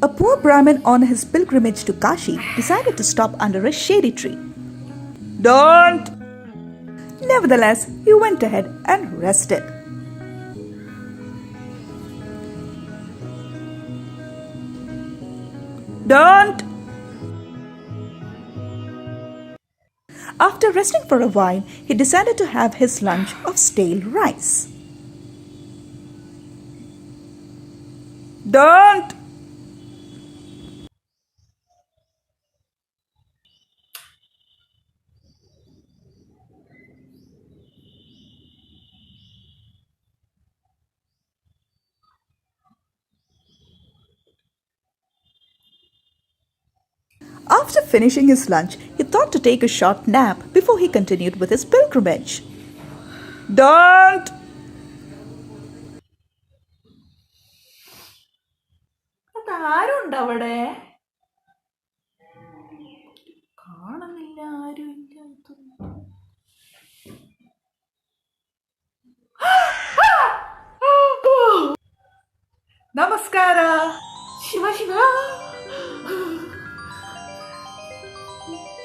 A poor Brahmin on his pilgrimage to Kashi decided to stop under a shady tree. Don't! Nevertheless, he went ahead and rested. Don't! After resting for a while, he decided to have his lunch of stale rice. Don't! After finishing his lunch, he thought to take a short nap before he continued with his pilgrimage. Don't! ആരുണ്ടവിടെ കാണുന്നില്ല ആരുമില്ല നമസ്കാര ശിവ ശിവ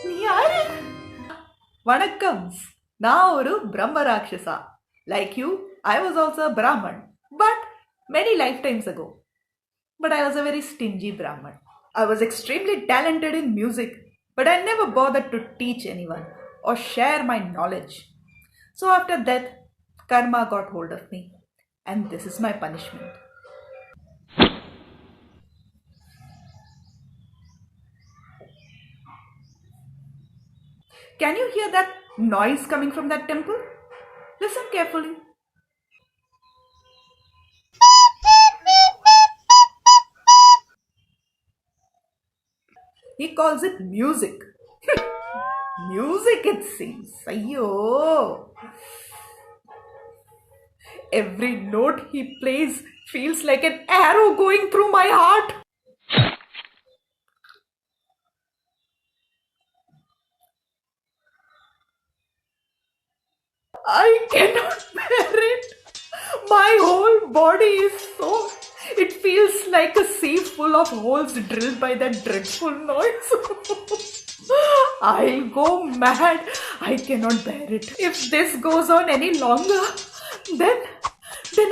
നീ ആര് വണക്കം நான் ஒரு Brahmarakshasa. Like you, I was also a Brahman, but many lifetimes ago. But I was a very stingy Brahman. I was extremely talented in music, but I never bothered to teach anyone or share my knowledge. So after death, karma got hold of me, and this is my punishment. Can you hear that noise coming from that temple? Listen carefully. He calls it music. Music, it seems. Ayyo. Every note he plays feels like an arrow going through my heart. I cannot bear it. My whole body is so... It feels like a sea full of holes drilled by that dreadful noise. I'll go mad. I cannot bear it. If this goes on any longer, then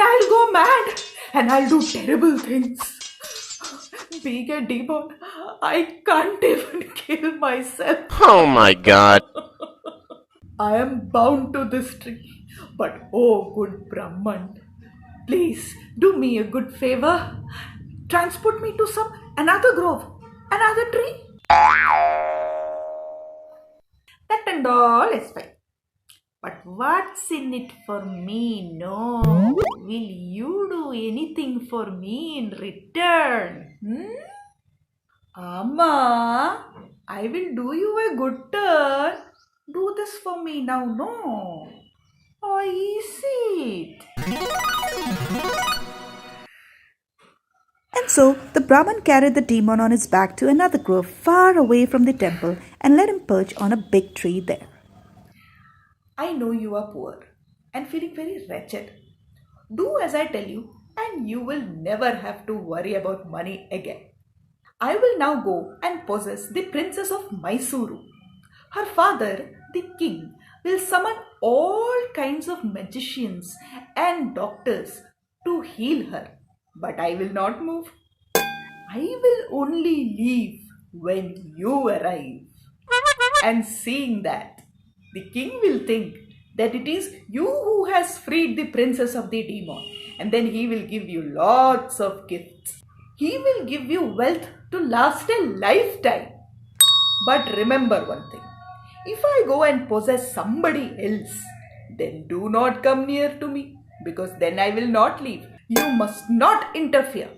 I'll go mad and I'll do terrible things. Being a demon, I can't even kill myself. Oh my God. I am bound to this tree. But oh, good Brahman, please do me a good favor. Transport me to another grove, another tree. That and all is fine. But what's in it for me? No. Will you do anything for me in return? Amma, I will do you a good turn. Do this for me now, no? Oh, easy it. And so the Brahman carried the demon on his back to another grove far away from the temple and let him perch on a big tree there. I know you are poor and feeling very wretched. Do as I tell you and you will never have to worry about money again. I will now go and possess the princess of Mysuru. Her father, the king, will summon all kinds of magicians and doctors to heal her. But I will not move. I will only leave when you arrive. And seeing that, the king will think that it is you who has freed the princess of the demon. And then he will give you lots of gifts. He will give you wealth to last a lifetime. But remember one thing. If I go and possess somebody else, then do not come near to me, because then I will not leave. You must not interfere.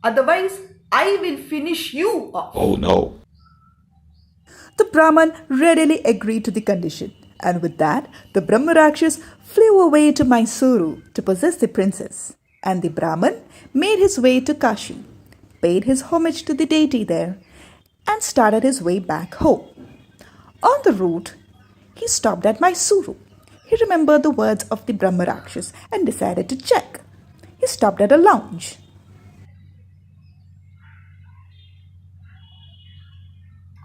Otherwise, I will finish you off. Oh no. The Brahman readily agreed to the condition, and with that, the Brahmarakshas flew away to Mysuru to possess the princess. And the Brahman made his way to Kashi, paid his homage to the deity there, and started his way back home. On the route, he stopped at Mysuru. He remembered the words of the Brahmarakshas and decided to check. He stopped at a lounge.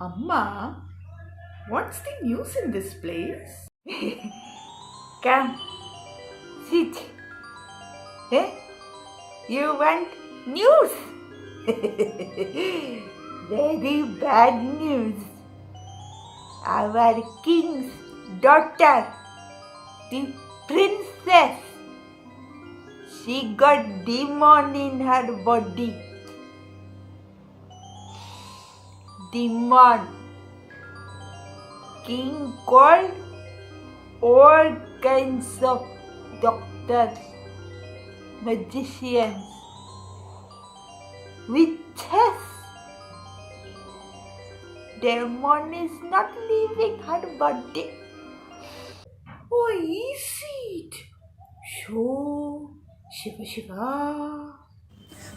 Amma, what's the news in this place? Come, sit. Eh? You want news? Very bad news. Our king's daughter, the princess, she got demon in her body. Demon. King called all kinds of doctors, magicians, witches. Demon is not leaving her body. Oh, is it? Sure, Shiva Shiva.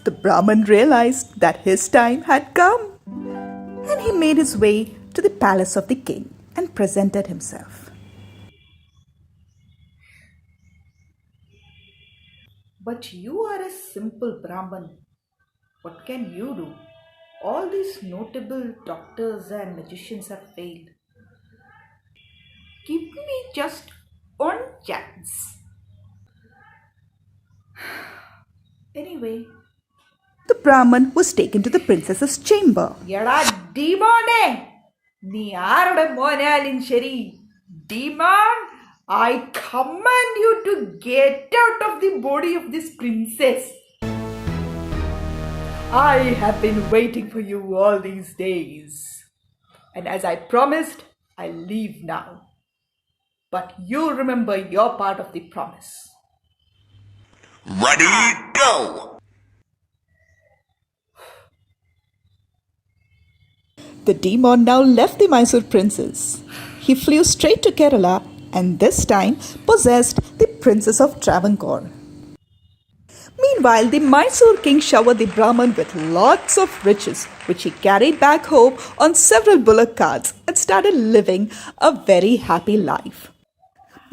The Brahmin realized that his time had come, and he made his way to the palace of the king and presented himself. But you are a simple Brahmin. What can you do? All these notable doctors and magicians have failed. Give me just one chance. Anyway, the Brahmin was taken to the princess's chamber. Yada demone! Nee aarude monalin sheri. Demon, I command you to get out of the body of this princess. I have been waiting for you all these days. And as I promised, I leave now. But you remember your part of the promise. Ready, go! The demon now left the Mysore princess. He flew straight to Kerala and this time possessed the princess of Travancore. Meanwhile, the Mysore king showered the Brahmin with lots of riches, which he carried back home on several bullock carts and started living a very happy life.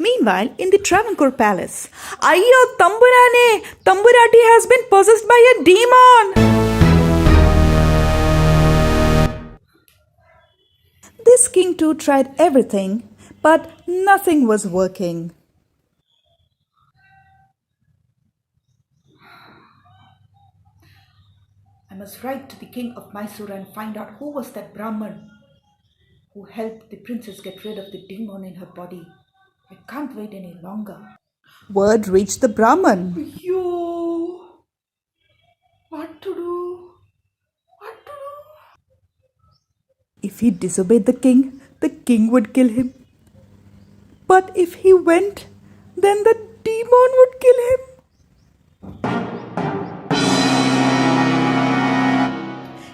Meanwhile, in the Travancore palace, Ayyo Tamburane! Tamburati has been possessed by a demon! This king too tried everything, but nothing was working. I must write to the king of Mysore and find out who was that Brahmin who helped the princess get rid of the demon in her body. I can't wait any longer. Word reached the Brahmin. Yo, what to do? What to do? If he disobeyed the king would kill him. But if he went, then the demon would kill him.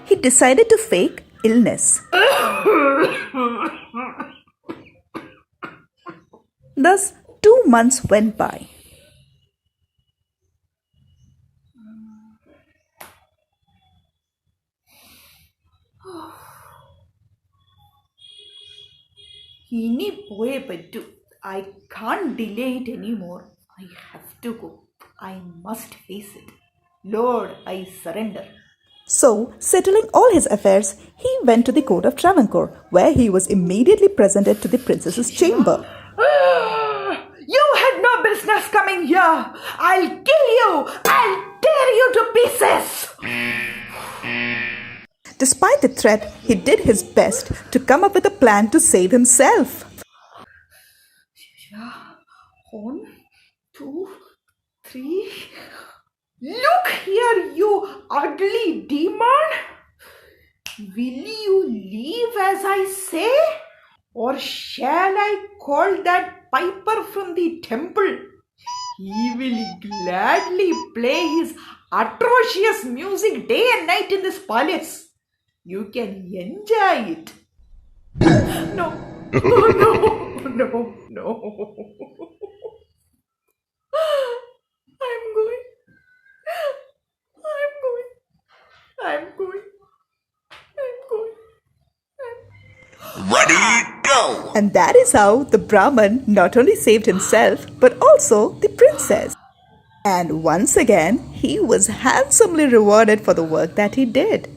He decided to fake illness. Thus, 2 months went by. Ini poye pettu. I can't delay it anymore. I have to go. I must face it. Lord, I surrender. So, settling all his affairs, he went to the court of Travancore, where he was immediately presented to the princess's chamber. You had no business coming here! I'll kill you! I'll tear you to pieces! Despite the threat, he did his best to come up with a plan to save himself. 1, 2, 3. Look here, you ugly demon! Will you leave as I say? Or shall I call that piper from the temple? He will gladly play his atrocious music day and night in this palace. You can enjoy it. No, no. I'm going. Ready, go! And that is how the Brahmin not only saved himself but also the princess. And once again, he was handsomely rewarded for the work that he did.